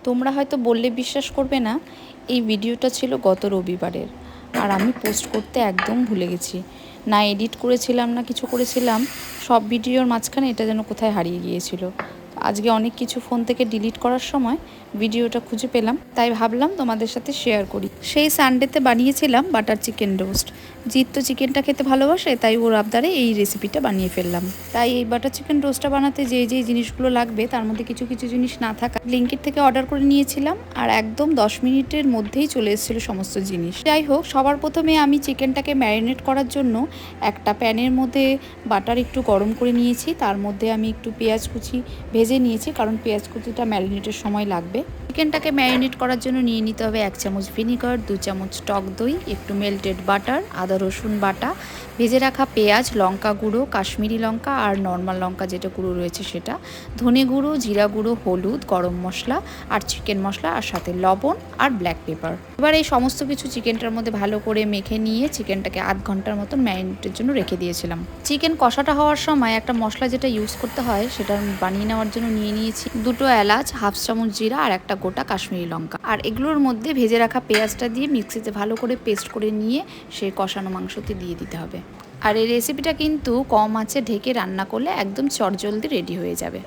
তোমরা হয়তো বললে বিশ্বাস করবে না, এই ভিডিওটা ছিল গত রবিবারের, আর আমি পোস্ট করতে একদম ভুলে গেছি। না এডিট করেছিলাম না কিছু করেছিলাম, সব ভিডিওর মাঝখানে এটা যেন কোথায় হারিয়ে গিয়েছিল। আজকে অনেক কিছু ফোন থেকে ডিলিট করার সময় ভিডিওটা খুঁজে পেলাম, তাই ভাবলাম তোমাদের সাথে শেয়ার করি। সেই সানডেতে বানিয়েছিলাম বাটার চিকেন রোস্ট। জিৎ তো চিকেনটা খেতে ভালোবাসে, তাই ওর আবদারে এই রেসিপিটা বানিয়ে ফেললাম। তাই এই বাটার চিকেন রোস্টটা বানাতে যে জিনিসগুলো লাগবে তার মধ্যে কিছু কিছু জিনিস না থাকা ব্লিঙ্কিট থেকে অর্ডার করে নিয়েছিলাম, আর একদম 10 মিনিটের মধ্যেই চলে এসেছিলো সমস্ত জিনিস। যাই হোক, সবার প্রথমে আমি চিকেনটাকে ম্যারিনেট করার জন্য একটা প্যানের মধ্যে বাটার একটু গরম করে নিয়েছি। তার মধ্যে আমি একটু পেঁয়াজ কুচি ভেজে নিয়েছি, কারণ পেঁয়াজ কুচিটা ম্যারিনেটের সময় লাগবে। চিকেনটাকে ম্যারিনেট করার জন্য নিয়ে নিতে হবে 1 চামচ ভিনিগার, 2 চামচ টক দই, একটু মেল্টেড বাটার, আদা রসুন বাটা, ভেজে রাখা পেঁয়াজ, লঙ্কা গুঁড়ো, কাশ্মীরি লঙ্কা আর নর্মাল লঙ্কা যেটা গুঁড়ো রয়েছে সেটা, ধনে গুঁড়ো, জিরা গুঁড়ো, হলুদ, গরম মশলা আর চিকেন মশলা, আর সাথে লবণ আর ব্ল্যাক পেপার। এবার এই সমস্ত কিছু চিকেনটার মধ্যে ভালো করে মেখে নিয়ে চিকেনটাকে আধ ঘন্টার মতন ম্যারিনেটের জন্য রেখে দিয়েছিলাম। চিকেন কষাটা হওয়ার সময় একটা মশলা যেটা ইউজ করতে হয় সেটা বানিয়ে নেওয়ার জন্য নিয়ে নিয়েছি 2টো এলাচ, হাফ চামচ জিরা আর একটা গোটা কাশ্মীরি লঙ্কা। আর এগুলোর মধ্যে ভেজে রাখা পেঁয়াজটা দিয়ে মিক্সিতে ভালো করে পেস্ট করে নিয়ে সেই কষানো মাংসতে দিয়ে দিতে হবে। আর এই রেসিপিটা কিন্তু কম আঁচে ঢেকে রান্না করলে একদম চটজলদি রেডি হয়ে যাবে।